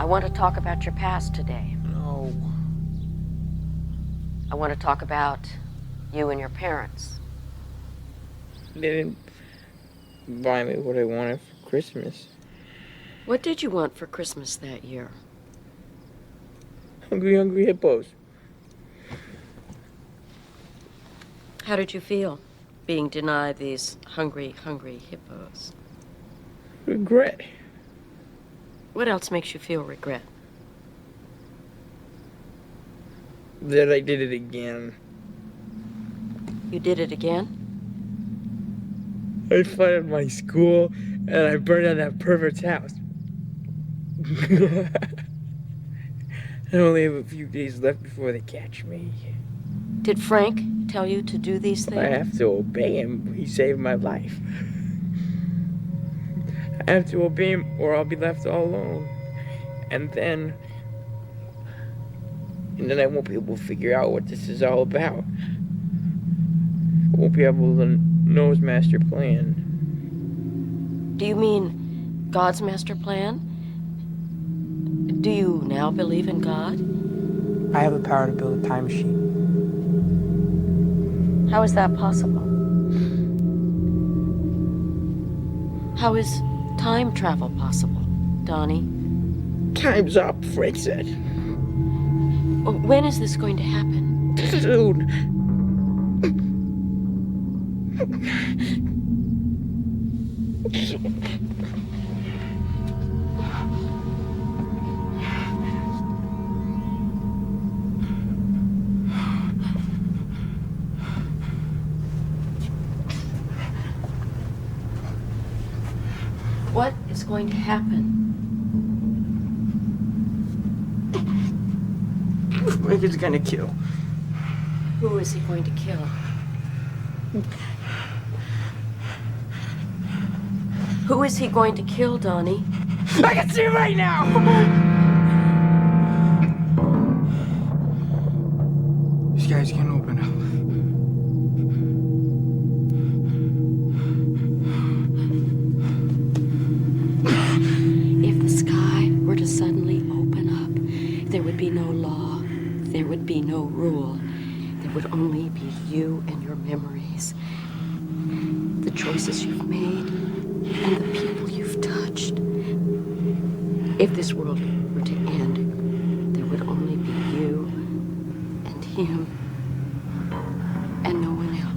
want to talk about your past today. No. I want to talk about you and your parents. They didn't buy me what I wanted for Christmas. What did you want for Christmas that year? Hungry, hungry hippos. How did you feel being denied these hungry, hungry hippos? Regret. What else makes you feel regret? That I did it again. You did it again? I flooded my school and I burned down that pervert's house. I only have a few days left before they catch me. Did Frank tell you to do these things? I have to obey him. He saved my life. I have to obey him or I'll be left all alone. And then I won't be able to figure out what this is all about. I won't be able to know his master plan. Do you mean God's master plan? Do you now believe in God? I have the power to build a time machine. How is that possible? How is time travel possible, Donnie? Time's up, Frank said. When is this going to happen? Soon. What is going to happen? Frank is gonna kill. Who is he going to kill? Who is he going to kill, Donnie? I can see right now! These guys can't open up. If the sky were to suddenly open up, there would be no law, there would be no rule. There would only be you and your memories, the choices you've made, and the people you've touched. If this world were to end, there would only be you and him and no one else.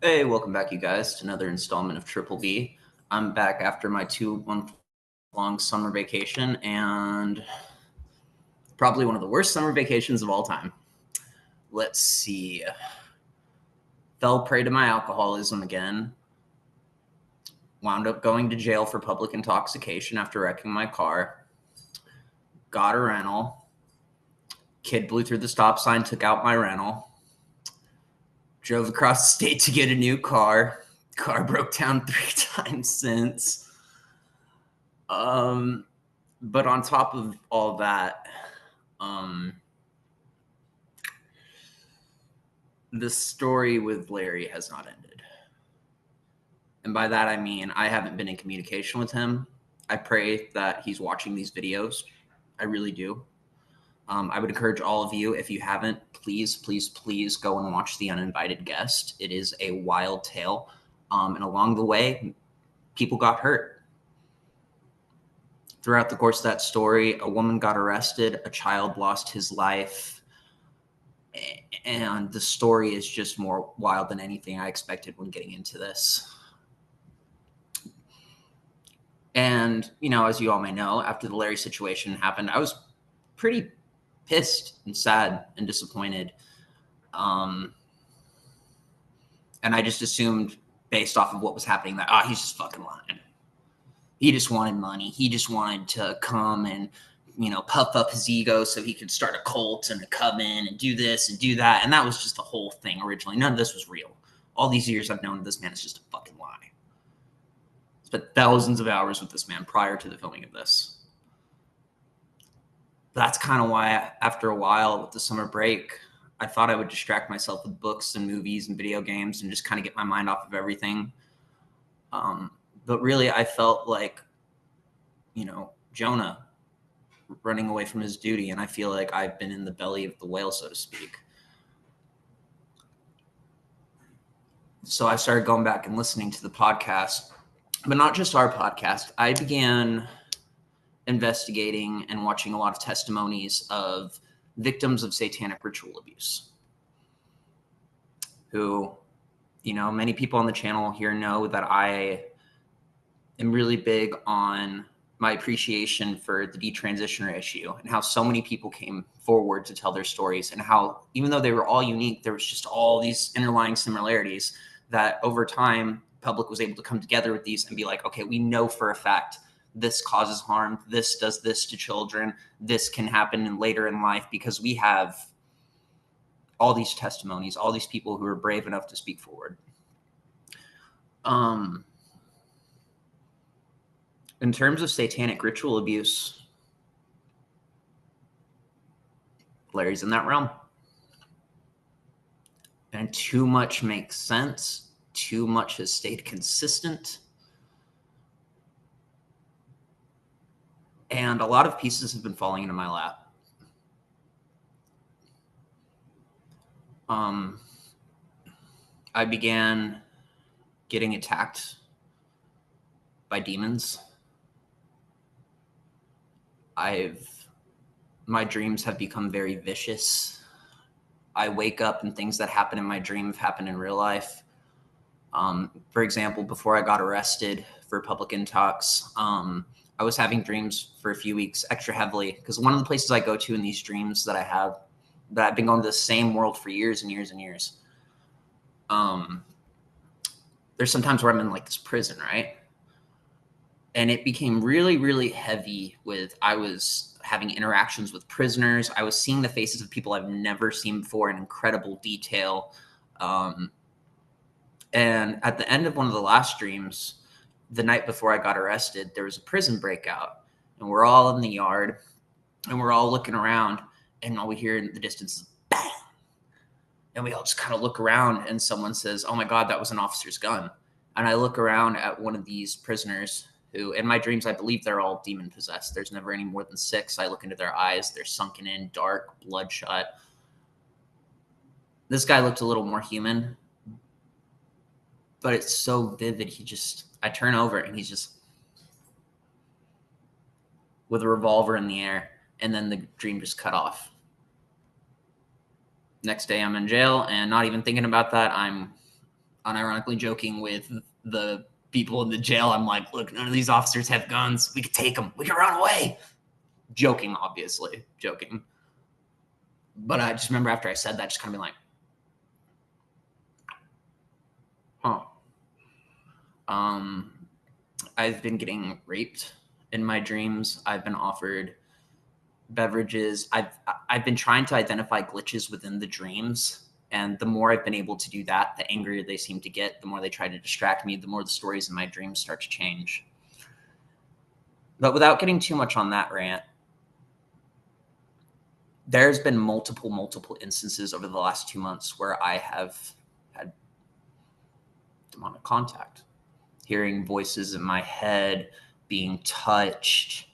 Hey, welcome back, you guys, to another installment of Triple B. I'm back after my 2-month-long summer vacation, and probably one of the worst summer vacations of all time. Let's see. Fell prey to my alcoholism again. Wound up going to jail for public intoxication after wrecking my car. Got a rental. Kid blew through the stop sign, took out my rental. Drove across the state to get a new car. Car broke down 3 times since. But on top of all that, the story with Larry has not ended. And by that, I mean, I haven't been in communication with him. I pray that he's watching these videos. I really do. I would encourage all of you, if you haven't, please, please, please go and watch The Uninvited Guest. It is a wild tale. And along the way, people got hurt. Throughout the course of that story, a woman got arrested, a child lost his life, and the story is just more wild than anything I expected when getting into this. And, you know, as you all may know, after the Larry situation happened, I was pretty pissed and sad and disappointed. And I just assumed, based off of what was happening, that, he's just fucking lying. He just wanted money. He just wanted to come and, you know, puff up his ego so he could start a cult and come in and do this and do that. And that was just the whole thing originally. None of this was real. All these years I've known this man is just a fucking lie. Spent thousands of hours with this man prior to the filming of this. That's kind of why, after a while with the summer break, I thought I would distract myself with books and movies and video games and just kind of get my mind off of everything. But really, I felt like, you know, Jonah running away from his duty, and I feel like I've been in the belly of the whale, so to speak. So I started going back and listening to the podcast, but not just our podcast. I began investigating and watching a lot of testimonies of victims of satanic ritual abuse who, you know, many people on the channel here know that I am really big on my appreciation for the detransitioner issue and how so many people came forward to tell their stories, and how, even though they were all unique, there was just all these underlying similarities that over time, the public was able to come together with these and be like, okay, we know for a fact this causes harm, this does this to children, this can happen later in life, because we have all these testimonies, all these people who are brave enough to speak forward. In terms of satanic ritual abuse, Larry's in that realm. And too much makes sense. Too much has stayed consistent. And a lot of pieces have been falling into my lap. I began getting attacked by demons. My dreams have become very vicious. I wake up and things that happen in my dream have happened in real life. For example, before I got arrested for public intox, I was having dreams for a few weeks extra heavily, because one of the places I go to in these dreams that I have, that I've been going to the same world for years and years and years. There's sometimes where I'm in like this prison, right? And it became really, really heavy I was having interactions with prisoners. I was seeing the faces of people I've never seen before in incredible detail. And at the end of one of the last dreams, the night before I got arrested, there was a prison breakout, and we're all in the yard and we're all looking around, and all we hear in the distance is bang. And we all just kind of look around, and someone says, "Oh my God, that was an officer's gun." And I look around at one of these prisoners who, in my dreams, I believe they're all demon possessed. There's never any more than 6. I look into their eyes. They're sunken in, dark, bloodshot. This guy looked a little more human, but it's so vivid. I turn over and he's just with a revolver in the air, and then the dream just cut off. Next day I'm in jail, and not even thinking about that, I'm unironically joking with the people in the jail. I'm like, look, none of these officers have guns. We could take them. We could run away. Joking, obviously. Joking. But I just remember after I said that, just kind of being like, I've been getting raped in my dreams. I've been offered beverages. I've been trying to identify glitches within the dreams. And the more I've been able to do that, the angrier they seem to get, the more they try to distract me, the more the stories in my dreams start to change. But without getting too much on that rant, there's been multiple instances over the last 2 months where I have had demonic contact, hearing voices in my head, being touched.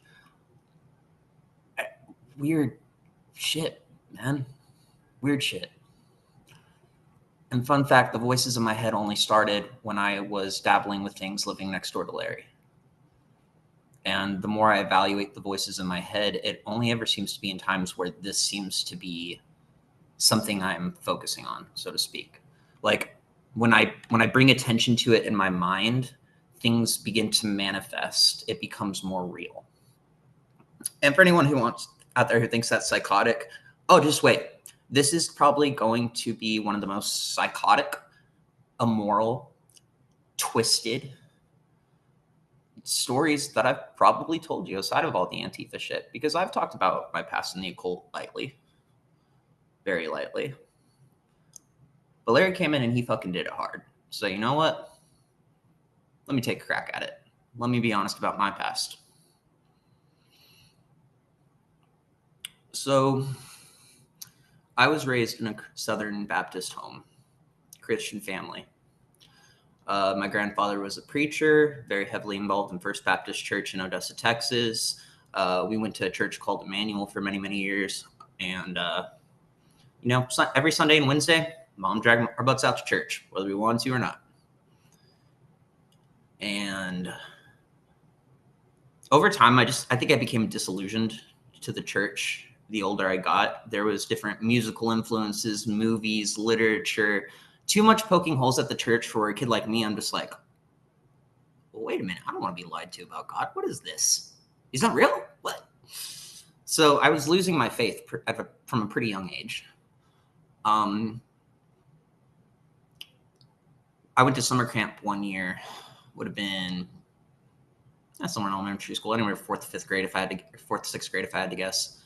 Weird shit, man. Weird shit. And fun fact, the voices in my head only started when I was dabbling with things living next door to Larry. And the more I evaluate the voices in my head, it only ever seems to be in times where this seems to be something I'm focusing on, so to speak. Like when I bring attention to it in my mind, things begin to manifest. It becomes more real. And for anyone out there who thinks that's psychotic, just wait. This is probably going to be one of the most psychotic, immoral, twisted stories that I've probably told you aside of all the Antifa shit, because I've talked about my past in the occult lightly, very lightly. But Larry came in and he fucking did it hard. So you know what? Let me take a crack at it. Let me be honest about my past. So I was raised in a Southern Baptist home, Christian family. My grandfather was a preacher, very heavily involved in First Baptist Church in Odessa, Texas. We went to a church called Emmanuel for many years. And, every Sunday and Wednesday, Mom dragged our butts out to church, whether we wanted to or not. And over time, I think I became disillusioned to the church. The older I got, there was different musical influences, movies, literature, too much poking holes at the church for a kid like me. I'm just like, well, wait a minute. I don't want to be lied to about God. What is this? He's not real? What? So I was losing my faith from a pretty young age. I went to summer camp one year. Would have been somewhere in elementary school, anywhere 4th to 5th grade, 4th to 6th grade, if I had to guess.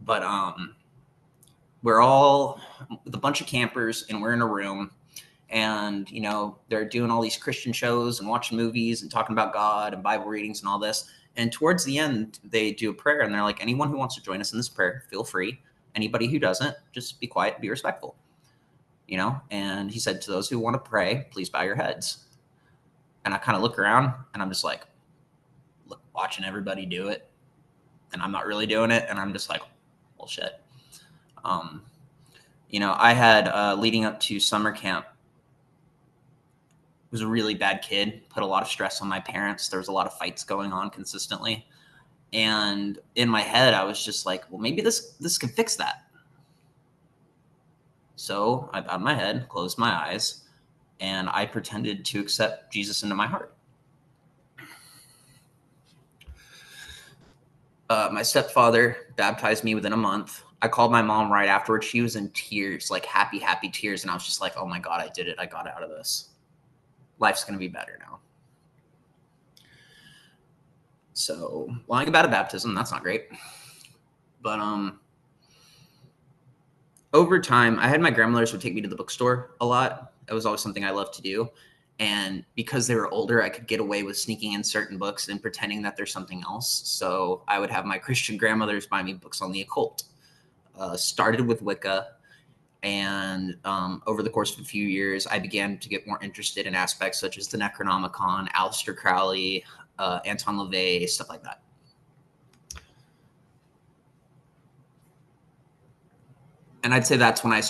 But we're all with a bunch of campers and we're in a room and, they're doing all these Christian shows and watching movies and talking about God and Bible readings and all this. And towards the end, they do a prayer and they're like, anyone who wants to join us in this prayer, feel free. Anybody who doesn't, just be quiet, be respectful, And he said, to those who want to pray, please bow your heads. And I kind of look around and I'm just like, watching everybody do it. And I'm not really doing it. And I'm just like, well, shit. I had, leading up to summer camp, was a really bad kid, put a lot of stress on my parents. There was a lot of fights going on consistently. And in my head, I was just like, well, maybe this can fix that. So I bowed my head, closed my eyes, and I pretended to accept Jesus into my heart. My stepfather baptized me within a month. I called my mom right afterwards. She was in tears, like happy tears. And I was just like, oh my God, I did it. I got out of this. Life's going to be better now. So lying about a baptism, that's not great. But over time, I had my grandmothers would take me to the bookstore a lot. It was always something I loved to do. And because they were older, I could get away with sneaking in certain books and pretending that there's something else. So I would have my Christian grandmothers buy me books on the occult. Started with Wicca. And over the course of a few years, I began to get more interested in aspects such as the Necronomicon, Aleister Crowley, Anton LaVey, stuff like that. And I'd say that's when I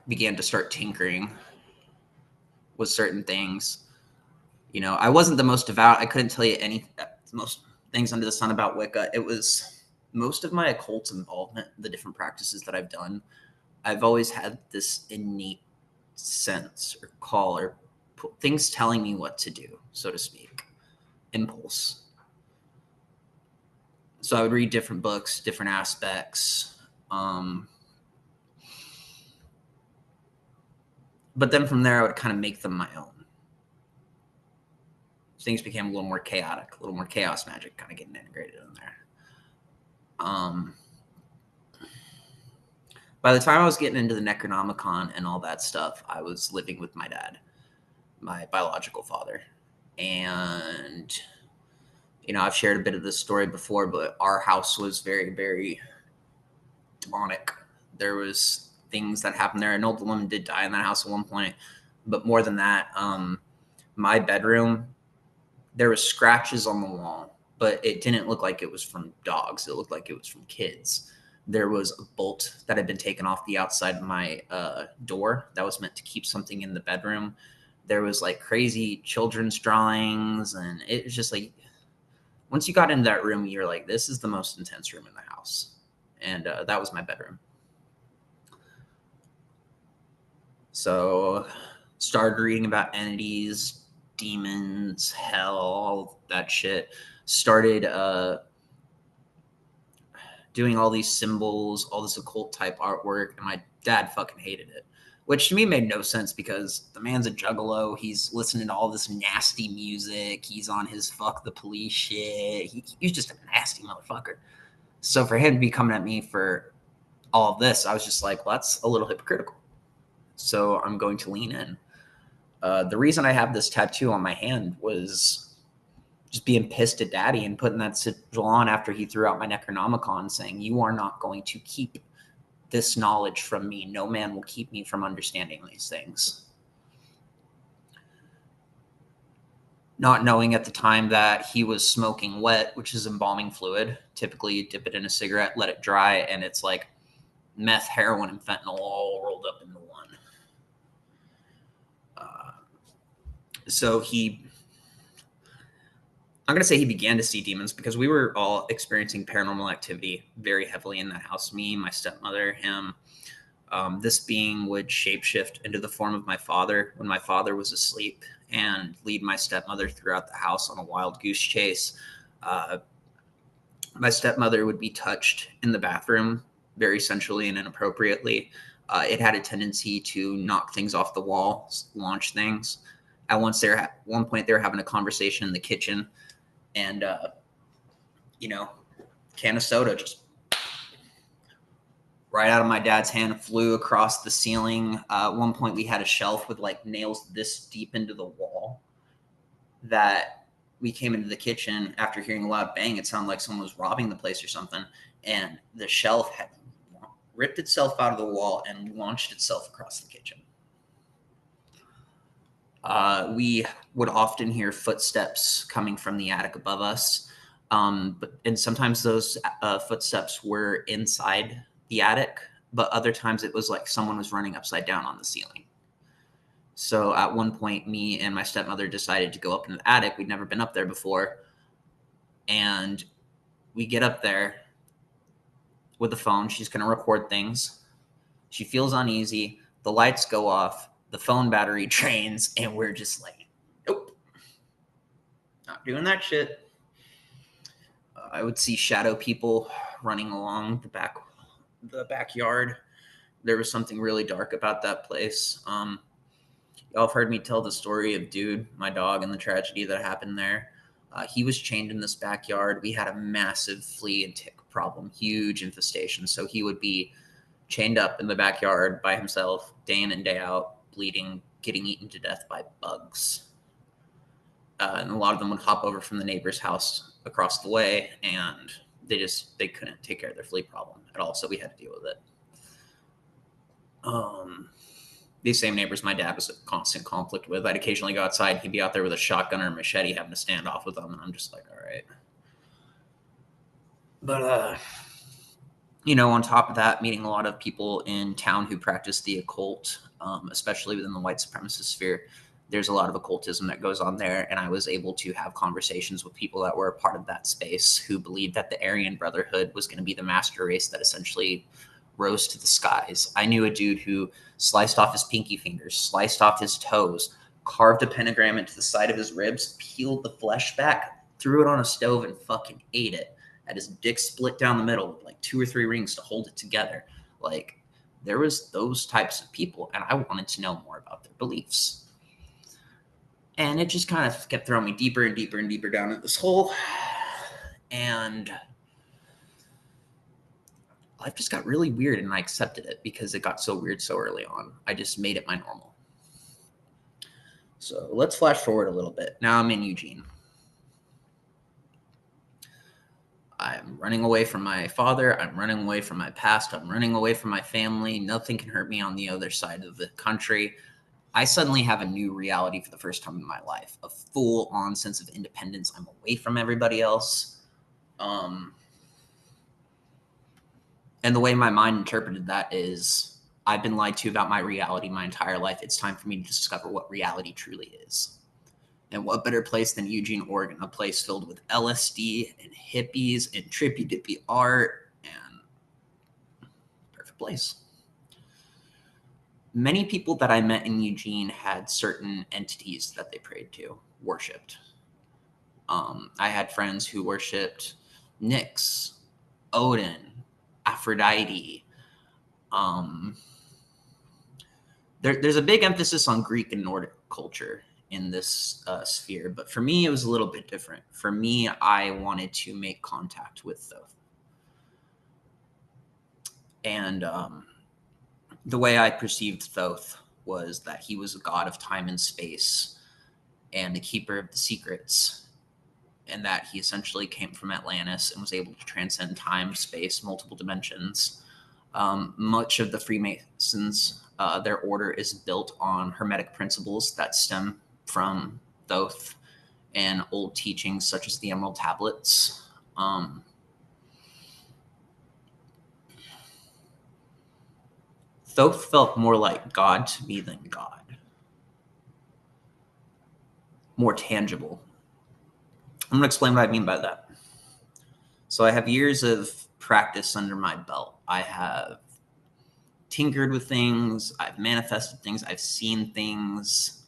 began to tinkering with certain things. I wasn't the most devout. I couldn't tell you most things under the sun about Wicca. It was most of my occult involvement, the different practices that I've done. I've always had this innate sense or call or things telling me what to do, so to speak. Impulse. So I would read different books, different aspects. But then from there, I would kind of make them my own. Things became a little more chaotic, a little more chaos magic kind of getting integrated in there. By the time I was getting into the Necronomicon and all that stuff, I was living with my dad, my biological father. And, you know, I've shared a bit of this story before, but our house was very, very demonic. There was things that happened there. An old woman did die in that house at one point. But more than that, my bedroom, there was scratches on the wall, but it didn't look like it was from dogs. It looked like it was from kids. There was a bolt that had been taken off the outside of my door that was meant to keep something in the bedroom. There was like crazy children's drawings, and it was just like, once you got into that room, you're like, this is the most intense room in the house. And that was my bedroom. So started reading about entities, demons, hell, all that shit. Started doing all these symbols, all this occult type artwork, and my dad fucking hated it, which to me made no sense because the man's a juggalo. He's listening to all this nasty music. He's on his fuck the police shit. He's just a nasty motherfucker. So for him to be coming at me for all of this, I was just like, well, that's a little hypocritical. So I'm going to lean in. The reason I have this tattoo on my hand was just being pissed at daddy and putting that sigil on after he threw out my Necronomicon, saying, you are not going to keep this knowledge from me. No man will keep me from understanding these things. Not knowing at the time that he was smoking wet, which is embalming fluid. Typically, you dip it in a cigarette, let it dry, and it's like meth, heroin, and fentanyl all rolled up into one. So I'm going to say he began to see demons because we were all experiencing paranormal activity very heavily in that house. Me, my stepmother, him. This being would shapeshift into the form of my father when my father was asleep and lead my stepmother throughout the house on a wild goose chase. My stepmother would be touched in the bathroom very sensually and inappropriately. It had a tendency to knock things off the wall, launch things. At one point, they were having a conversation in the kitchen, and can of soda just right out of my dad's hand flew across the ceiling. At one point, we had a shelf with like nails this deep into the wall that we came into the kitchen after hearing a loud bang. It sounded like someone was robbing the place or something, and the shelf had ripped itself out of the wall and launched itself across the kitchen. We would often hear footsteps coming from the attic above us. And sometimes those footsteps were inside the attic, but other times it was like someone was running upside down on the ceiling. So at one point, me and my stepmother decided to go up in the attic. We'd never been up there before. And we get up there with the phone. She's going to record things. She feels uneasy. The lights go off. The phone battery drains, and we're just like, nope, not doing that shit. I would see shadow people running along the backyard. There was something really dark about that place. Y'all have heard me tell the story of Dude, my dog, and the tragedy that happened there. He was chained in this backyard. We had a massive flea and tick problem, huge infestation. So he would be chained up in the backyard by himself, day in and day out, bleeding, getting eaten to death by bugs. And a lot of them would hop over from the neighbor's house across the way, and they couldn't take care of their flea problem at all, so we had to deal with it. These same neighbors my dad was in constant conflict with. I'd occasionally go outside, he'd be out there with a shotgun or a machete having to stand off with them, and I'm just like, all right. But on top of that, meeting a lot of people in town who practice the occult, especially within the white supremacist sphere. There's a lot of occultism that goes on there, and I was able to have conversations with people that were a part of that space who believed that the Aryan Brotherhood was going to be the master race that essentially rose to the skies. I knew a dude who sliced off his pinky fingers, sliced off his toes, carved a pentagram into the side of his ribs, peeled the flesh back, threw it on a stove, and fucking ate it. Had his dick split down the middle with like 2 or 3 rings to hold it together. Like, there was those types of people, and I wanted to know more about their beliefs. And it just kind of kept throwing me deeper and deeper and deeper down in this hole. And life just got really weird, and I accepted it because it got so weird so early on. I just made it my normal. So let's flash forward a little bit. Now I'm in Eugene. I'm running away from my father. I'm running away from my past. I'm running away from my family. Nothing can hurt me on the other side of the country. I suddenly have a new reality for the first time in my life, a full-on sense of independence. I'm away from everybody else. And the way my mind interpreted that is, I've been lied to about my reality my entire life. It's time for me to discover what reality truly is. And what better place than Eugene, Oregon, a place filled with LSD and hippies and trippy dippy art, and perfect place. Many people that I met in Eugene had certain entities that they prayed to, worshipped. I had friends who worshipped Nyx, Odin, Aphrodite. There's a big emphasis on Greek and Nordic culture in this sphere, but for me, it was a little bit different. For me, I wanted to make contact with Thoth. And the way I perceived Thoth was that he was a god of time and space and the keeper of the secrets, and that he essentially came from Atlantis and was able to transcend time, space, multiple dimensions. Much of the Freemasons, their order is built on Hermetic principles that stem from Thoth and old teachings such as the Emerald Tablets. Thoth felt more like God to me than God. More tangible. I'm going to explain what I mean by that. So I have years of practice under my belt. I have tinkered with things. I've manifested things. I've seen things.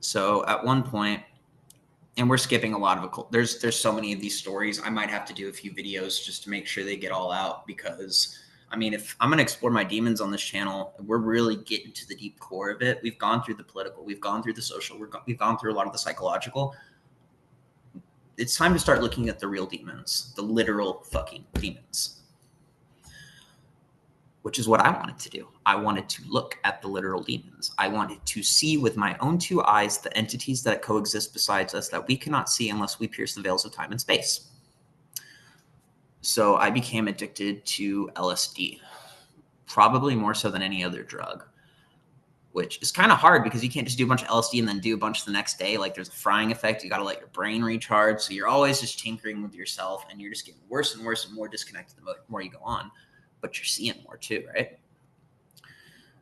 So at one point, and we're skipping a lot of occult. There's so many of these stories. I might have to do a few videos just to make sure they get all out, because I mean, if I'm going to explore my demons on this channel, we're really getting to the deep core of it. We've gone through the political, we've gone through the social, we've gone through a lot of the psychological. It's time to start looking at the real demons, the literal fucking demons, which is what I wanted to do. I wanted to look at the literal demons. I wanted to see with my own 2 eyes the entities that coexist besides us that we cannot see unless we pierce the veils of time and space. So I became addicted to LSD, probably more so than any other drug, which is kind of hard because you can't just do a bunch of LSD and then do a bunch the next day. Like, there's a frying effect. You got to let your brain recharge. So you're always just tinkering with yourself, and you're just getting worse and worse and more disconnected the more you go on. But you're seeing more too, right?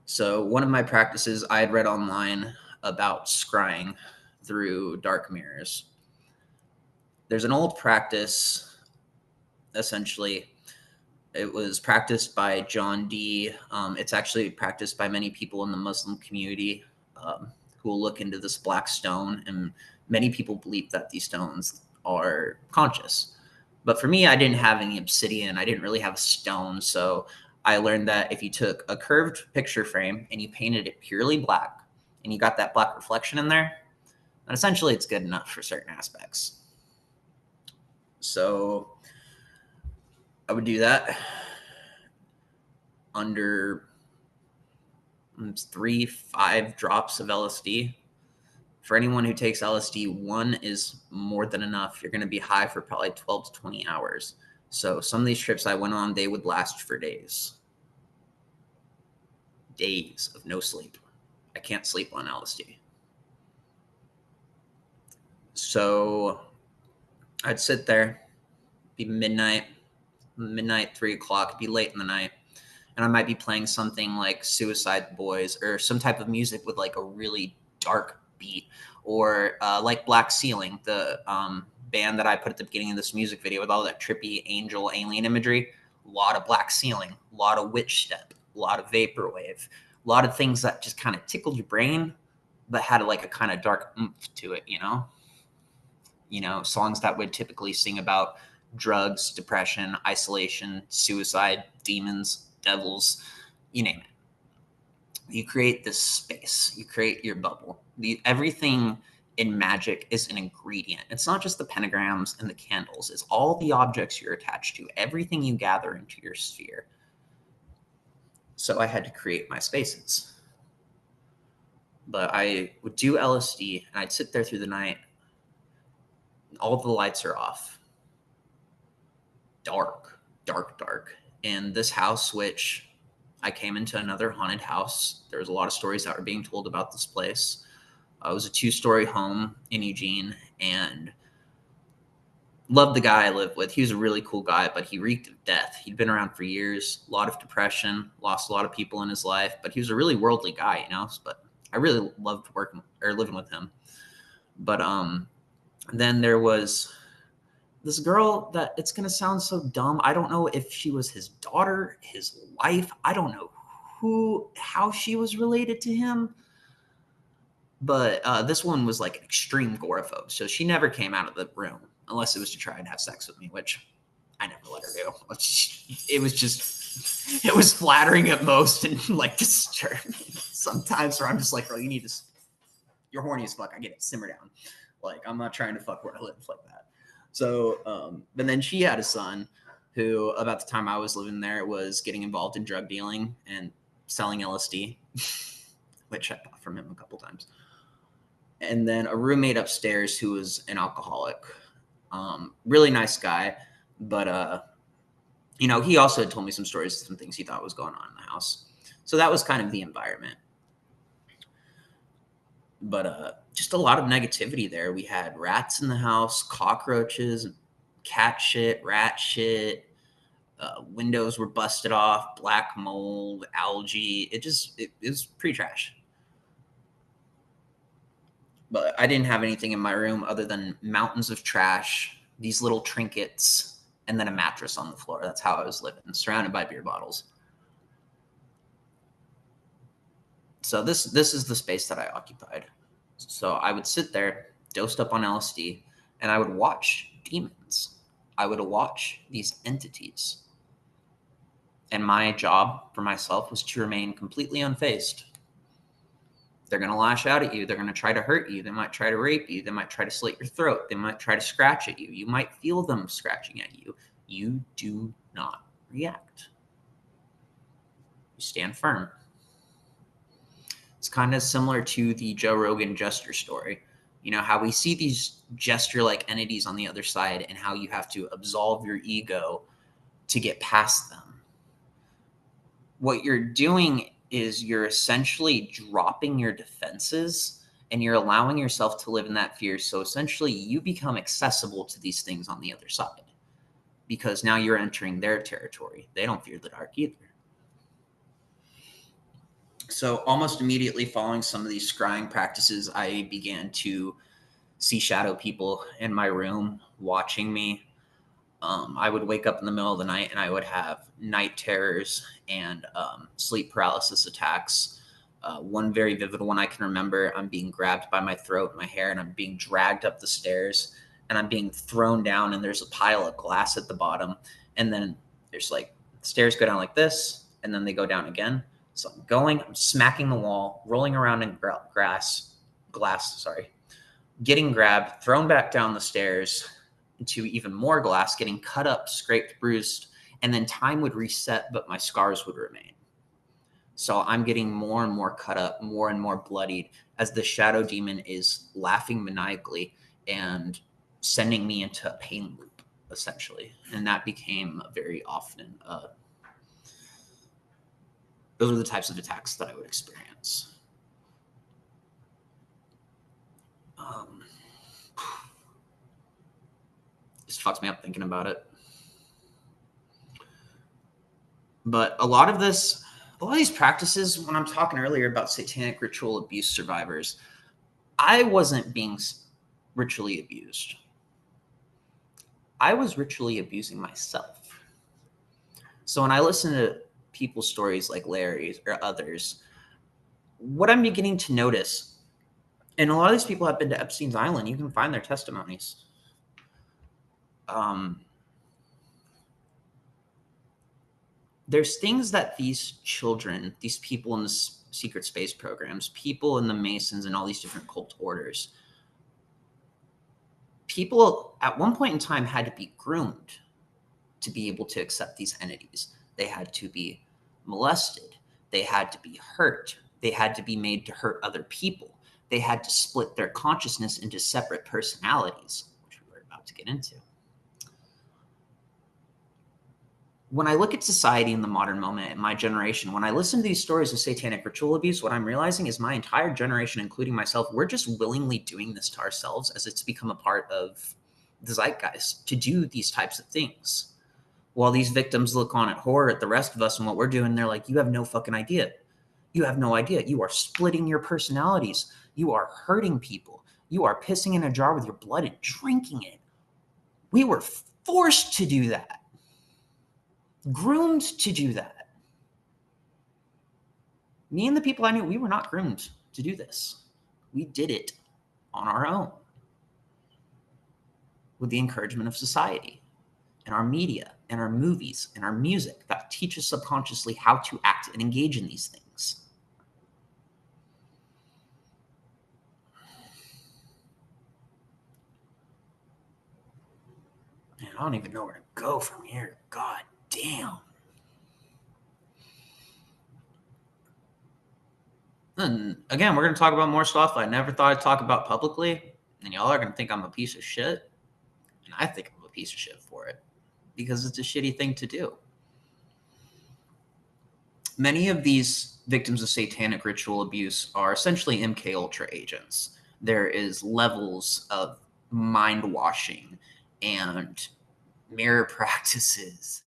So one of my practices, I had read online about scrying through dark mirrors. There's an old practice. Essentially, it was practiced by John Dee. It's actually practiced by many people in the Muslim community who will look into this black stone, and many people believe that these stones are conscious. But for me, I didn't have any obsidian. I didn't really have a stone. So I learned that if you took a curved picture frame and you painted it purely black, and you got that black reflection in there, then essentially it's good enough for certain aspects. So I would do that under 3-5 drops of LSD. For anyone who takes LSD, 1 is more than enough. You're going to be high for probably 12 to 20 hours. So some of these trips I went on, they would last for days. Days of no sleep. I can't sleep on LSD. So I'd sit there, be midnight, 3 o'clock, be late in the night, and I might be playing something like Suicide Boys or some type of music with like a really dark beat, or like Black Ceiling, the band that I put at the beginning of this music video with all that trippy angel alien imagery, a lot of black ceiling, a lot of witch step, a lot of vaporwave, a lot of things that just kind of tickled your brain, but had like a kind of dark oomph to it, you know? You know, songs that would typically sing about drugs, depression, isolation, suicide, demons, devils, you name it. You create this space, you create your bubble. Everything in magic is an ingredient. It's not just the pentagrams and the candles, it's all the objects you're attached to, everything you gather into your sphere. So I had to create my spaces. But I would do LSD and I'd sit there through the night. All the lights are off. Dark, dark, dark. And this house, which I came into another haunted house. There was a lot of stories that were being told about this place. It was a 2-story home in Eugene, and loved the guy I lived with. He was a really cool guy, but he reeked of death. He'd been around for years, a lot of depression, lost a lot of people in his life, but he was a really worldly guy, you know. But I really loved working or living with him. But then there was this girl that, it's going to sound so dumb. I don't know if she was his daughter, his wife. I don't know how she was related to him. But this one was like an extreme agoraphobe. So she never came out of the room unless it was to try and have sex with me, which I never let her do. It was flattering at most and like disturbing sometimes, where I'm just like, bro, you're horny as fuck. I get it. Simmer down. Like, I'm not trying to fuck where I live like that. So, but then she had a son who, about the time I was living there, was getting involved in drug dealing and selling LSD, which I bought from him a couple times. And then a roommate upstairs who was an alcoholic, really nice guy, but you know, he also had told me some stories, some things he thought was going on in the house. So that was kind of the environment. But just a lot of negativity there. We had rats in the house, cockroaches, cat shit, rat shit. Windows were busted off, black mold, algae. It was pretty trash. But I didn't have anything in my room other than mountains of trash, these little trinkets, and then a mattress on the floor. That's how I was living, surrounded by beer bottles. So this is the space that I occupied. So I would sit there, dosed up on LSD, and I would watch demons. I would watch these entities. And my job for myself was to remain completely unfazed. They're going to lash out at you. They're going to try to hurt you. They might try to rape you. They might try to slit your throat. They might try to scratch at you. You might feel them scratching at you. You do not react. You stand firm. It's kind of similar to the Joe Rogan jester story. You know, how we see these jester-like entities on the other side and how you have to absolve your ego to get past them. What you're doing is you're essentially dropping your defenses and you're allowing yourself to live in that fear. So essentially you become accessible to these things on the other side because now you're entering their territory. They don't fear the dark either. So almost immediately following some of these scrying practices, I began to see shadow people in my room watching me. I would wake up in the middle of the night and I would have night terrors and sleep paralysis attacks. One very vivid one I can remember, I'm being grabbed by my throat and my hair and I'm being dragged up the stairs and I'm being thrown down and there's a pile of glass at the bottom. And then there's like, stairs go down like this and then they go down again. So I'm smacking the wall, rolling around in glass, getting grabbed, thrown back down the stairs into even more glass, getting cut up, scraped, bruised, and then time would reset, but my scars would remain. So I'm getting more and more cut up, more and more bloodied as the shadow demon is laughing maniacally and sending me into a pain loop, essentially. And that became very often, those are the types of attacks that I would experience. Just fucks me up thinking about it. But a lot of these practices, when I'm talking earlier about satanic ritual abuse survivors, I wasn't being ritually abused. I was ritually abusing myself. So when I listen to people's stories like Larry's or others, what I'm beginning to notice, and a lot of these people have been to Epstein's Island, you can find their testimonies. There's things that these children, these people in the secret space programs, people in the Masons and all these different cult orders, people at one point in time had to be groomed to be able to accept these entities. They had to be molested. They had to be hurt. They had to be made to hurt other people. They had to split their consciousness into separate personalities, which we're about to get into. When I look at society in the modern moment, in my generation, when I listen to these stories of satanic ritual abuse, what I'm realizing is my entire generation, including myself, we're just willingly doing this to ourselves as it's become a part of the zeitgeist to do these types of things. While these victims look on at horror at the rest of us and what we're doing, they're like, you have no fucking idea. You have no idea. You are splitting your personalities. You are hurting people. You are pissing in a jar with your blood and drinking it. We were forced to do that. Groomed to do that. Me and the people I knew, we were not groomed to do this. We did it on our own with the encouragement of society and our media and our movies and our music that teach us subconsciously how to act and engage in these things. Man, I don't even know where to go from here. God damn. And again, we're going to talk about more stuff I never thought I'd talk about publicly. And y'all are going to think I'm a piece of shit. And I think I'm a piece of shit for it because it's a shitty thing to do. Many of these victims of satanic ritual abuse are essentially MK Ultra agents. There is levels of mind washing and mirror practices.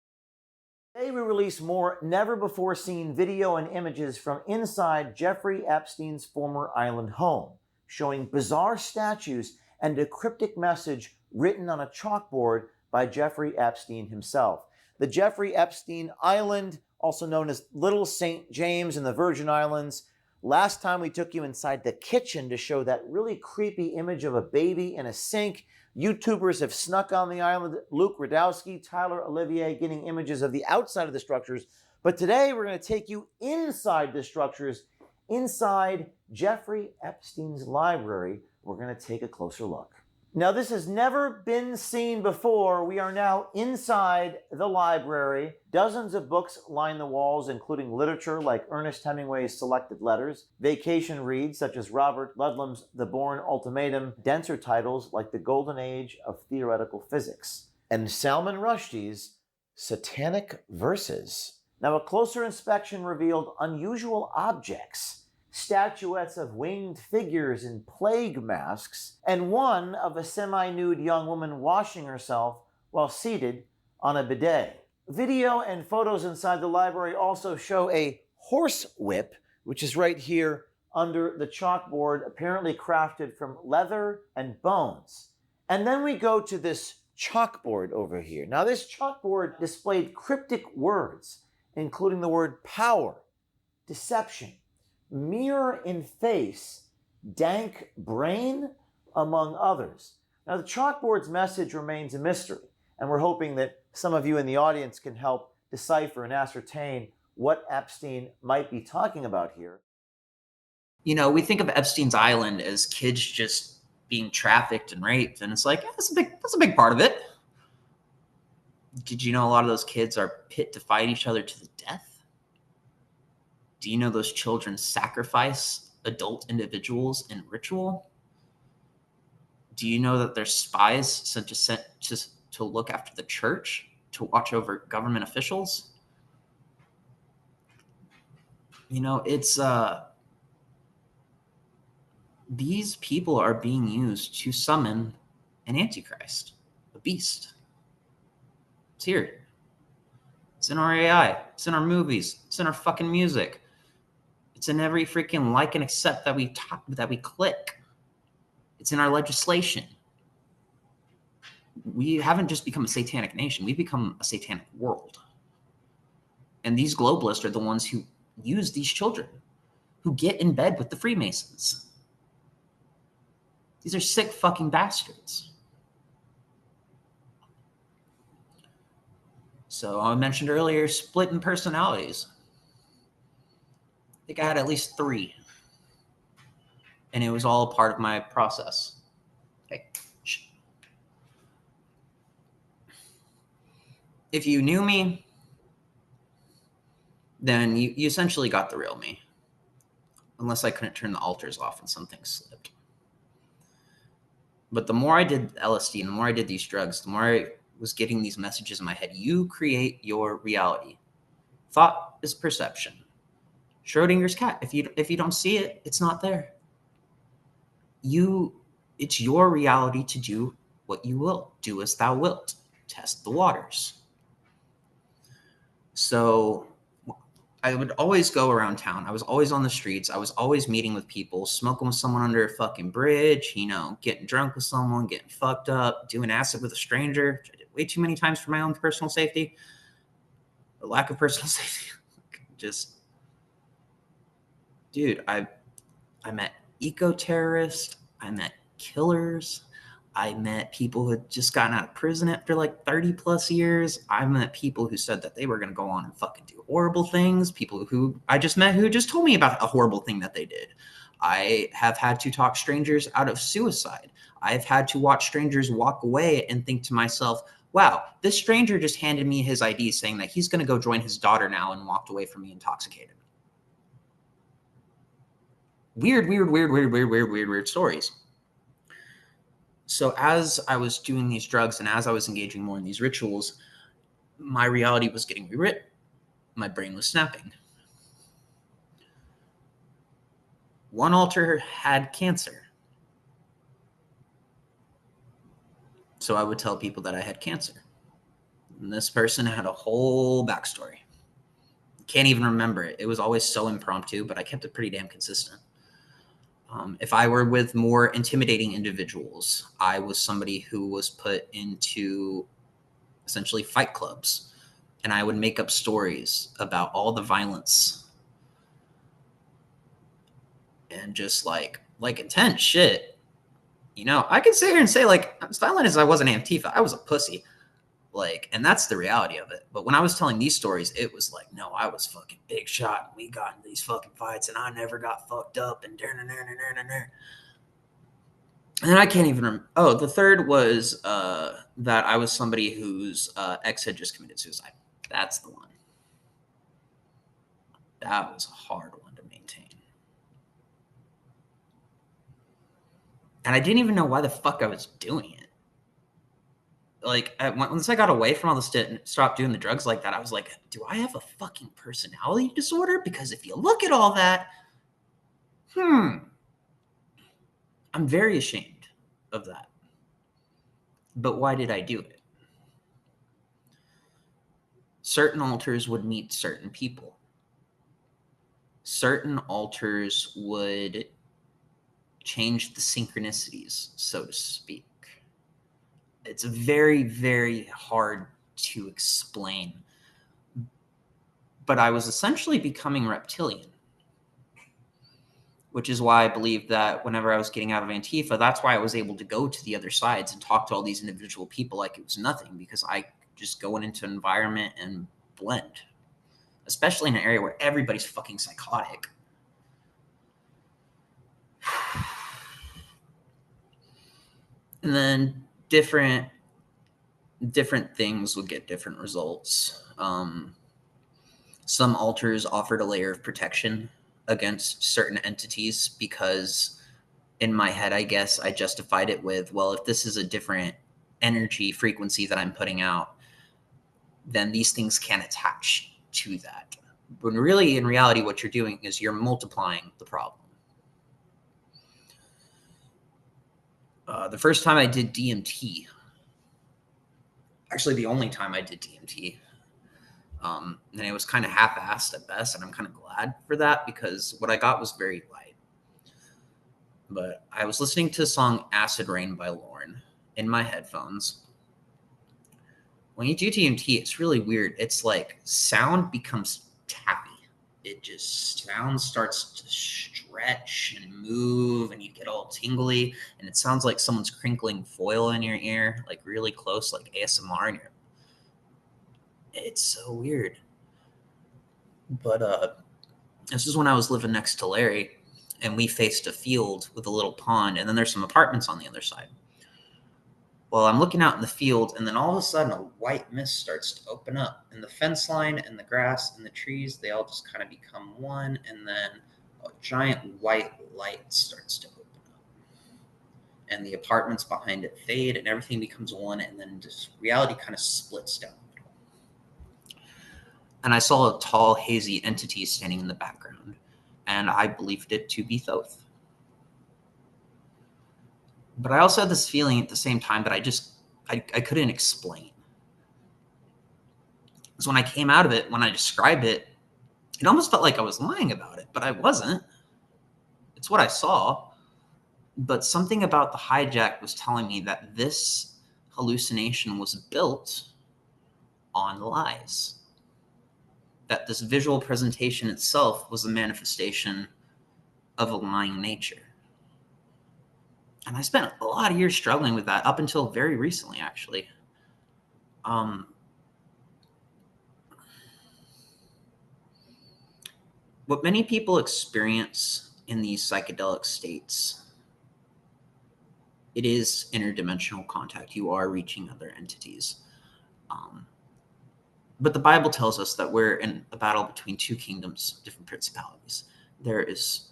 Today we release more never-before-seen video and images from inside Jeffrey Epstein's former island home, showing bizarre statues and a cryptic message written on a chalkboard by Jeffrey Epstein himself. The Jeffrey Epstein Island, also known as Little St. James in the Virgin Islands. Last time we took you inside the kitchen to show that really creepy image of a baby in a sink. YouTubers have snuck on the island. Luke Radowski, Tyler Olivier getting images of the outside of the structures. But today we're going to take you inside the structures, inside Jeffrey Epstein's library. We're going to take a closer look. Now, this has never been seen before. We are now inside the library. Dozens of books line the walls, including literature like Ernest Hemingway's Selected Letters, vacation reads such as Robert Ludlum's The Bourne Ultimatum, denser titles like The Golden Age of Theoretical Physics, and Salman Rushdie's Satanic Verses. Now, a closer inspection revealed unusual objects, statuettes of winged figures in plague masks, and one of a semi-nude young woman washing herself while seated on a bidet. Video and photos inside the library also show a horse whip, which is right here under the chalkboard, apparently crafted from leather and bones. And then we go to this chalkboard over here. Now, this chalkboard displayed cryptic words, including the word power, deception, mirror in face, dank brain, among others. Now, the chalkboard's message remains a mystery, and we're hoping that some of you in the audience can help decipher and ascertain what Epstein might be talking about here. You know, we think of Epstein's Island as kids just being trafficked and raped, and it's like, yeah, that's a big part of it. Did you know a lot of those kids are pit to fight each other to the death? Do you know those children sacrifice adult individuals in ritual? Do you know that there's spies sent to look after the church, to watch over government officials? You know, it's these people are being used to summon an antichrist, a beast. It's here. It's in our AI. It's in our movies. It's in our fucking music. It's in every freaking like and accept that we click. It's in our legislation. we haven't just become a satanic nation. We've become a satanic world. And these globalists are the ones who use these children, who get in bed with the Freemasons. These are sick fucking bastards. So I mentioned earlier, splitting personalities. I think I had at least 3. And it was all part of my process. Hey, shh. If you knew me, then you essentially got the real me. Unless I couldn't turn the altars off and something slipped. But the more I did LSD and the more I did these drugs, the more I was getting these messages in my head. You create your reality. Thought is perception. Schrodinger's cat. If you don't see it, it's not there. It's your reality to do what you will. Do as thou wilt. Test the waters. So I would always go around town. I was always on the streets. I was always meeting with people, smoking with someone under a fucking bridge, getting drunk with someone, getting fucked up, doing acid with a stranger, which I did way too many times for my own personal safety. The lack of personal safety. Just, dude, I met eco-terrorists. I met killers. I met people who had just gotten out of prison after like 30 plus years. I met people who said that they were going to go on and fucking do horrible things. People who I just met who just told me about a horrible thing that they did. I have had to talk strangers out of suicide. I've had to watch strangers walk away and think to myself, wow, this stranger just handed me his ID saying that he's going to go join his daughter now and walked away from me intoxicated. Weird stories. So as I was doing these drugs and as I was engaging more in these rituals, my reality was getting rewritten. My brain was snapping. One altar had cancer. So I would tell people that I had cancer. And this person had a whole backstory. Can't even remember it. It was always so impromptu, but I kept it pretty damn consistent. If I were with more intimidating individuals, I was somebody who was put into essentially fight clubs, and I would make up stories about all the violence and just like intense shit. I could sit here and say like, as violent as I was in Antifa, I was a pussy. And that's the reality of it. But when I was telling these stories, it was like, no, I was fucking big shot. And we got in these fucking fights and I never got fucked up and and then I can't even remember. Oh, the third was that I was somebody whose ex had just committed suicide. That's the one. That was a hard one to maintain. And I didn't even know why the fuck I was doing it. Once I got away from all this and stopped doing the drugs like that, I was like, do I have a fucking personality disorder? Because if you look at all that, I'm very ashamed of that. But why did I do it? Certain altars would meet certain people. Certain altars would change the synchronicities, so to speak. It's very, very hard to explain. But I was essentially becoming reptilian, which is why I believe that whenever I was getting out of Antifa, that's why I was able to go to the other sides and talk to all these individual people like it was nothing, because I just go into an environment and blend, especially in an area where everybody's fucking psychotic. And then different things would get different results. Some altars offered a layer of protection against certain entities because in my head, I guess I justified it with, well, if this is a different energy frequency that I'm putting out, then these things can attach to that. When really, in reality, what you're doing is you're multiplying the problem. The first time I did DMT, actually the only time I did DMT, and it was kind of half-assed at best, and I'm kind of glad for that because what I got was very light. But I was listening to the song Acid Rain by Lauren in my headphones, when you do DMT, it's really weird. It's like sound becomes tappy. It just, sound starts to stretch and move, and you get all tingly, and it sounds like someone's crinkling foil in your ear, like really close, like ASMR in your. It's so weird. But this is when I was living next to Larry, and we faced a field with a little pond, and then there's some apartments on the other side. Well, I'm looking out in the field, and then all of a sudden a white mist starts to open up, and the fence line and the grass and the trees, they all just kind of become one, and then a giant white light starts to open up. And the apartments behind it fade, and everything becomes one, and then just reality kind of splits down the middle. And I saw a tall, hazy entity standing in the background, and I believed it to be Thoth. But I also had this feeling at the same time that I couldn't explain. Because when I came out of it, when I described it, it almost felt like I was lying about it, but I wasn't. It's what I saw. But something about the hijack was telling me that this hallucination was built on lies. That this visual presentation itself was a manifestation of a lying nature. And I spent a lot of years struggling with that up until very recently, actually. What many people experience in these psychedelic states, it is interdimensional contact. You are reaching other entities. But the Bible tells us that we're in a battle between two kingdoms, different principalities. There's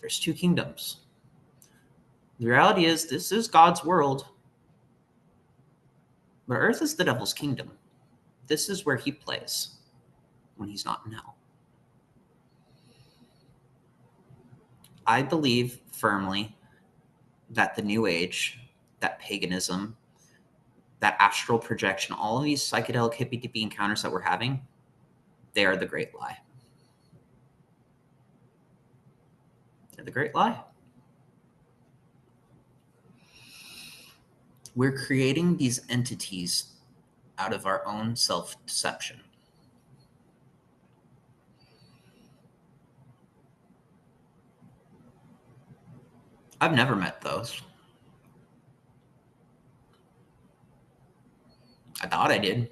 two kingdoms. The reality is, this is God's world, but Earth is the devil's kingdom. This is where he plays when he's not in hell. I believe firmly that the New Age, that paganism, that astral projection, all of these psychedelic hippy-dippy encounters that we're having, they are the great lie. They're the great lie. We're creating these entities out of our own self-deception. I've never met those. I thought I did.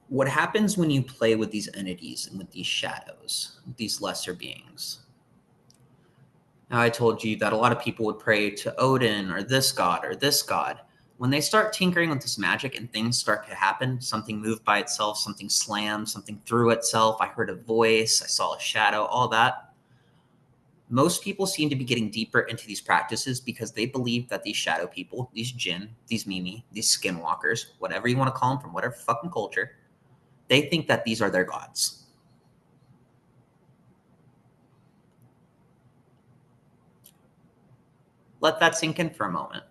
What happens when you play with these entities and with these shadows, these lesser beings? Now, I told you that a lot of people would pray to Odin or this god or this god. When they start tinkering with this magic and things start to happen, something moved by itself, something slammed, something threw itself, I heard a voice, I saw a shadow, all that. Most people seem to be getting deeper into these practices because they believe that these shadow people, these Djinn, these Mimi, these skinwalkers, whatever you want to call them from whatever fucking culture, they think that these are their gods. Let that sink in for a moment.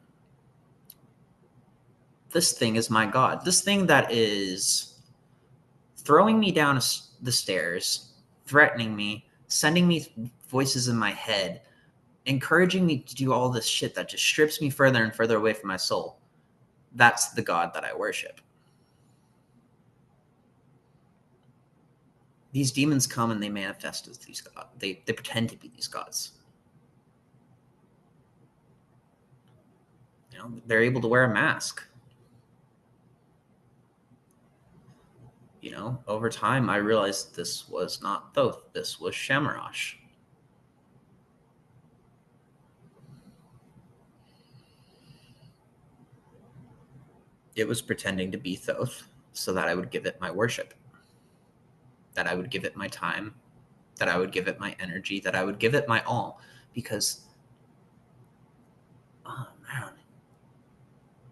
This thing is my God. This thing that is throwing me down the stairs, threatening me, sending me voices in my head, encouraging me to do all this shit that just strips me further and further away from my soul. That's the God that I worship. These demons come and they manifest as these gods. They pretend to be these gods. You know, they're able to wear a mask. You know, over time, I realized this was not Thoth. This was Shamrosh. It was pretending to be Thoth so that I would give it my worship, that I would give it my time, that I would give it my energy, that I would give it my all. Because, oh man,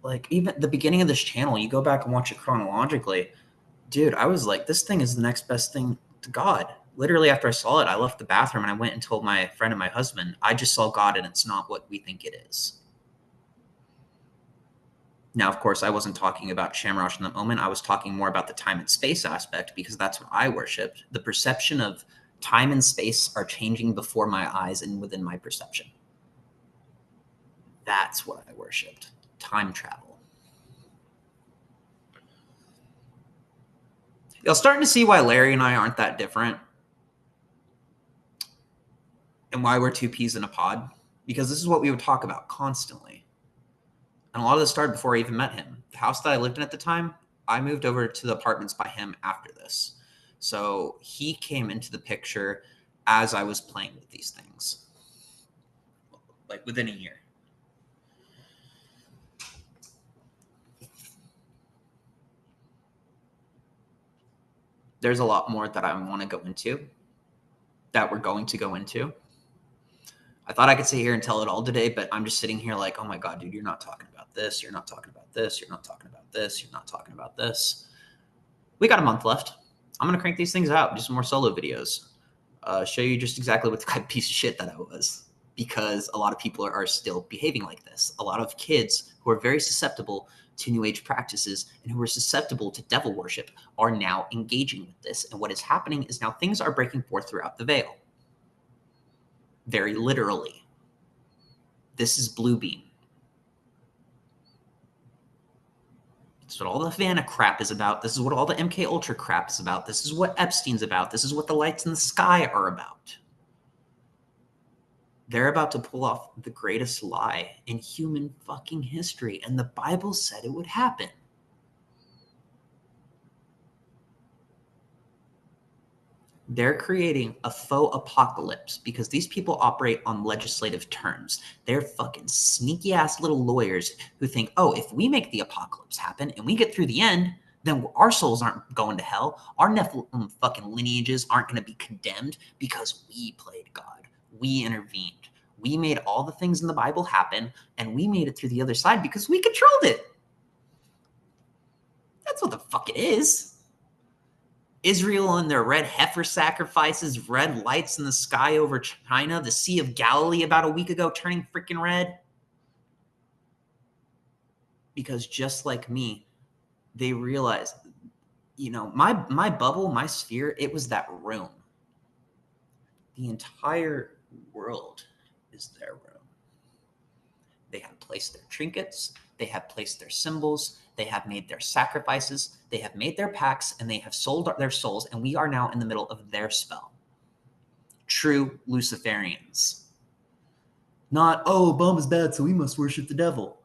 like even at the beginning of this channel, you go back and watch it chronologically, dude, I was like, this thing is the next best thing to God. Literally after I saw it, I left the bathroom and I went and told my friend and my husband, I just saw God and it's not what we think it is. Now, of course, I wasn't talking about Shamrosh in that moment. I was talking more about the time and space aspect because that's what I worshipped. The perception of time and space are changing before my eyes and within my perception. That's what I worshipped. Time travel. Y'all starting to see why Larry and I aren't that different? And why we're two peas in a pod? Because this is what we would talk about constantly. And a lot of this started before I even met him. The house that I lived in at the time, I moved over to the apartments by him after this. So he came into the picture as I was playing with these things. Like within a year. There's a lot more that I want to go into, that we're going to go into. I thought I could sit here and tell it all today, but I'm just sitting here like, oh my God, dude, you're not talking about this. You're not talking about this. You're not talking about this. You're not talking about this. We got a month left. I'm going to crank these things out, do some more solo videos, show you just exactly what the kind of piece of shit that I was, because a lot of people are still behaving like this. A lot of kids who are very susceptible to New Age practices and who are susceptible to devil worship are now engaging with this. And what is happening is now things are breaking forth throughout the veil. Very literally. This is Blue Beam. This is what all the Havana crap is about. This is what all the MK Ultra crap is about. This is what Epstein's about. This is what the lights in the sky are about. They're about to pull off the greatest lie in human fucking history. And the Bible said it would happen. They're creating a faux apocalypse because these people operate on legislative terms. They're fucking sneaky ass little lawyers who think, oh, if we make the apocalypse happen and we get through the end, then our souls aren't going to hell. Our Nephilim fucking lineages aren't going to be condemned because we played God. We intervened. We made all the things in the Bible happen, and we made it through the other side because we controlled it. That's what the fuck it is. Israel and their red heifer sacrifices, red lights in the sky over China, the Sea of Galilee about a week ago turning freaking red. Because just like me, they realized, you know, my bubble, my sphere, it was that room. The entire world is their room. They have placed their trinkets. They have placed their symbols. They have made their sacrifices. They have made their pacts, and they have sold their souls, and we are now in the middle of their spell. True Luciferians. Not, oh, Obama's bad, so we must worship the devil.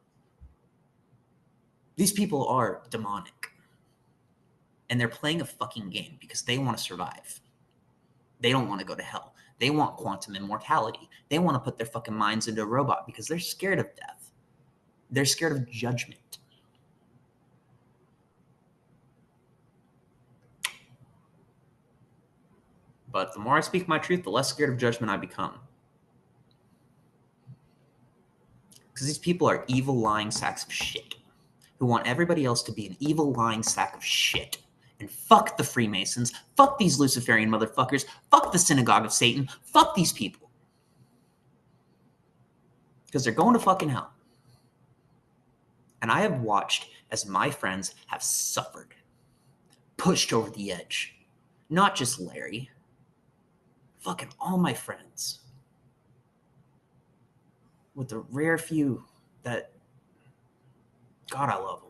These people are demonic. And they're playing a fucking game because they want to survive. They don't want to go to hell. They want quantum immortality. They want to put their fucking minds into a robot because they're scared of death. They're scared of judgment. But the more I speak my truth, the less scared of judgment I become. Because these people are evil, lying sacks of shit who want everybody else to be an evil, lying sack of shit. And fuck the Freemasons. Fuck these Luciferian motherfuckers. Fuck the Synagogue of Satan. Fuck these people. Because they're going to fucking hell. And I have watched as my friends have suffered, pushed over the edge. Not just Larry. Fucking all my friends. With the rare few that, God, I love them.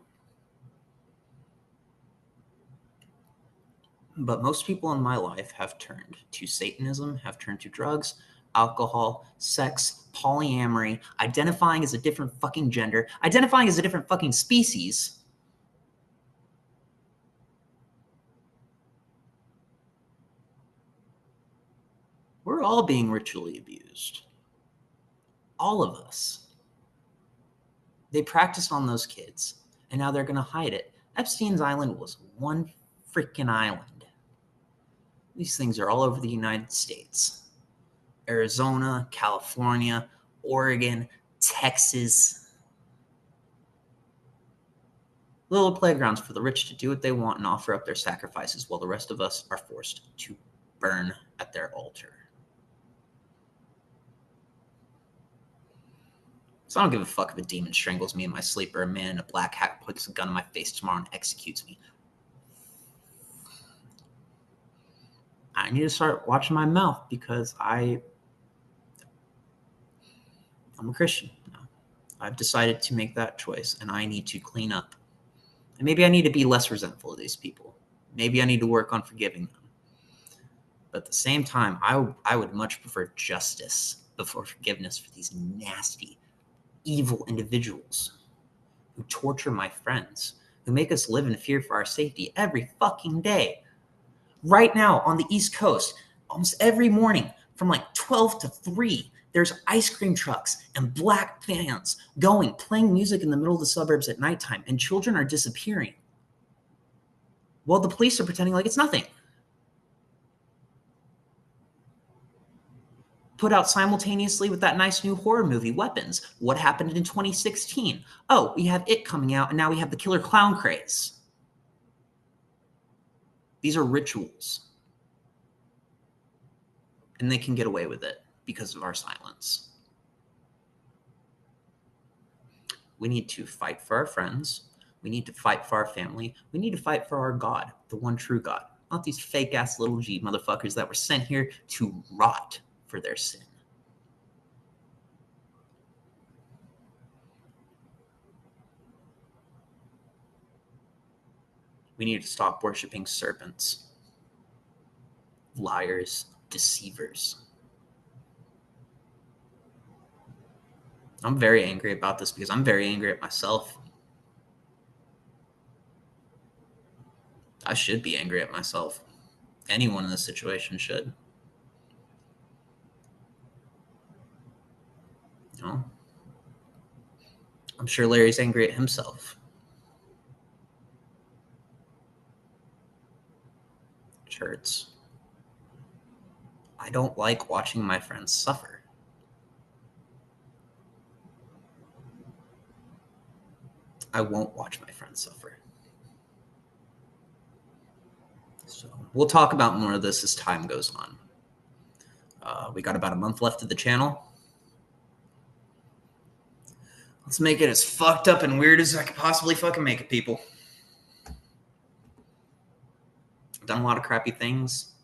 But most people in my life have turned to Satanism, have turned to drugs, alcohol, sex, polyamory, identifying as a different fucking gender, identifying as a different fucking species. We're all being ritually abused. All of us. They practiced on those kids, and now they're going to hide it. Epstein's Island was one freaking island. These things are all over the United States. Arizona, California, Oregon, Texas. Little playgrounds for the rich to do what they want and offer up their sacrifices while the rest of us are forced to burn at their altar. So I don't give a fuck if a demon strangles me in my sleep or a man in a black hat puts a gun in my face tomorrow and executes me. I need to start watching my mouth because I'm a Christian now. I've decided to make that choice, and I need to clean up. And maybe I need to be less resentful of these people. Maybe I need to work on forgiving them. But at the same time, I would much prefer justice before forgiveness for these nasty, evil individuals who torture my friends, who make us live in fear for our safety every fucking day. Right now on the East Coast, almost every morning from like 12 to 3, there's ice cream trucks and black vans going, playing music in the middle of the suburbs at nighttime, and children are disappearing while the police are pretending like it's nothing. Put out simultaneously with that nice new horror movie, Weapons. What happened in 2016? Oh, we have It coming out, and now we have the killer clown craze. These are rituals. And they can get away with it because of our silence. We need to fight for our friends. We need to fight for our family. We need to fight for our God, the one true God. Not these fake-ass little G motherfuckers that were sent here to rot for their sin. We need to stop worshiping serpents, liars, deceivers. I'm very angry about this because I'm very angry at myself. I should be angry at myself. Anyone in this situation should. You know? I'm sure Larry's angry at himself. Which hurts. I don't like watching my friends suffer. I won't watch my friends suffer. So we'll talk about more of this as time goes on. We got about a month left of the channel. Let's make it as fucked up and weird as I could possibly fucking make it, people. I've done a lot of crappy things.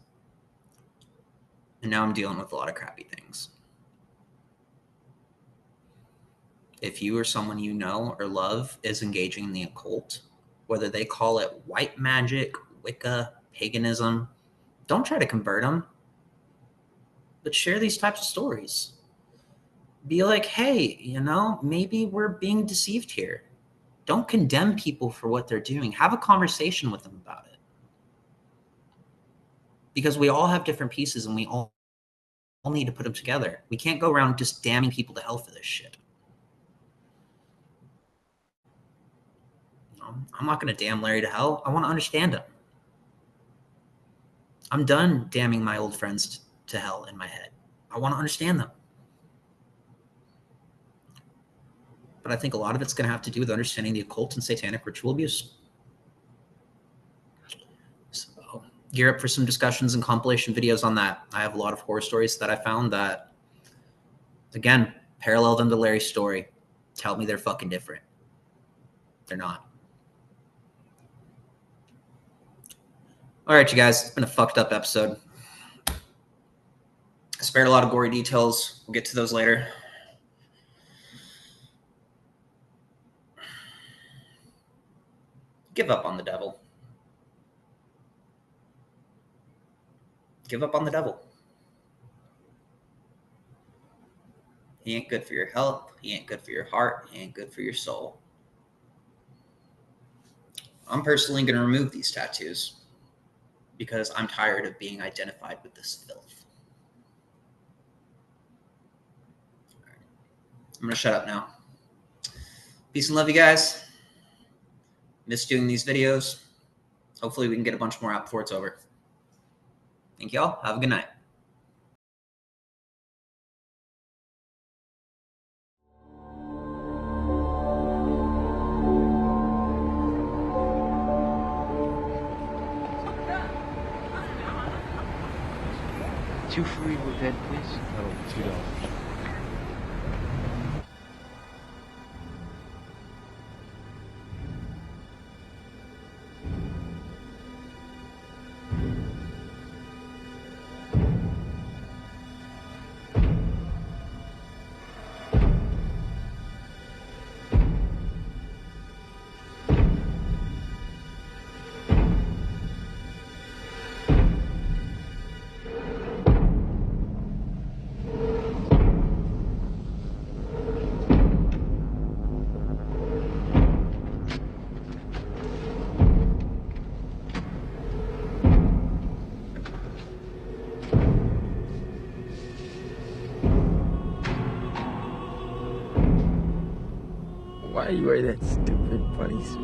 And now I'm dealing with a lot of crappy things. If you or someone you know or love is engaging in the occult, whether they call it white magic, Wicca, paganism, don't try to convert them, but share these types of stories. Be like, hey, you know, maybe we're being deceived here. Don't condemn people for what they're doing. Have a conversation with them about it. Because we all have different pieces and we all need to put them together. We can't go around just damning people to hell for this shit. I'm not going to damn Larry to hell. I want to understand him. I'm done damning my old friends to hell in my head. I want to understand them. But I think a lot of it's going to have to do with understanding the occult and satanic ritual abuse. So gear up for some discussions and compilation videos on that. I have a lot of horror stories that I found that, again, parallel them to Larry's story. Tell me they're fucking different. They're not. All right, you guys, it's been a fucked up episode. I spared a lot of gory details. We'll get to those later. Give up on the devil. Give up on the devil. He ain't good for your health. He ain't good for your heart. He ain't good for your soul. I'm personally going to remove these tattoos because I'm tired of being identified with this filth. All right. I'm going to shut up now. Peace and love, you guys. Miss doing these videos. Hopefully we can get a bunch more out before it's over. Thank y'all. Have a good night. Two free with that, please? Oh, $2. Why you wear that stupid bunny suit?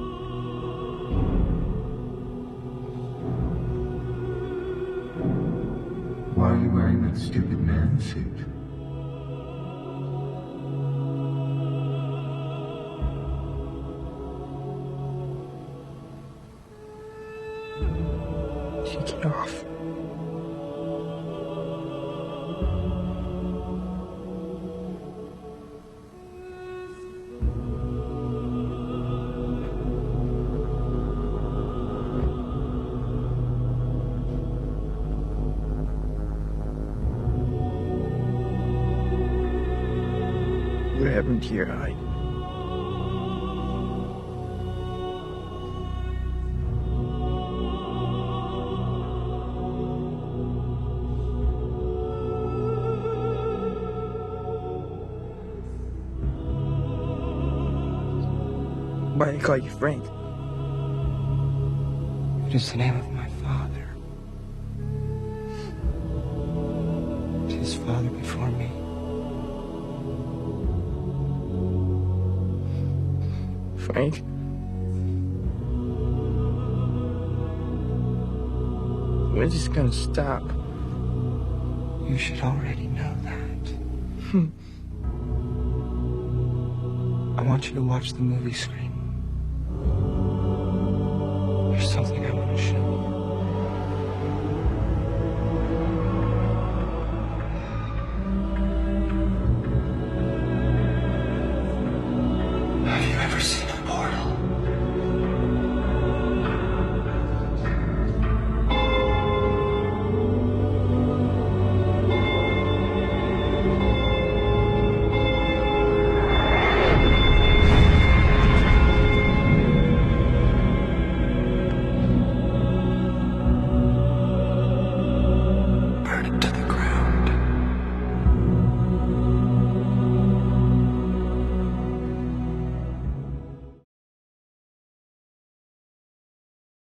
Why are you wearing that stupid man suit? Take it off. What happened to your eye? Why do they call you Frank? It is the name of my father. His father before me. Frank? When's this gonna stop? You should already know that. I want you to watch the movie screen. There's something I want to show you.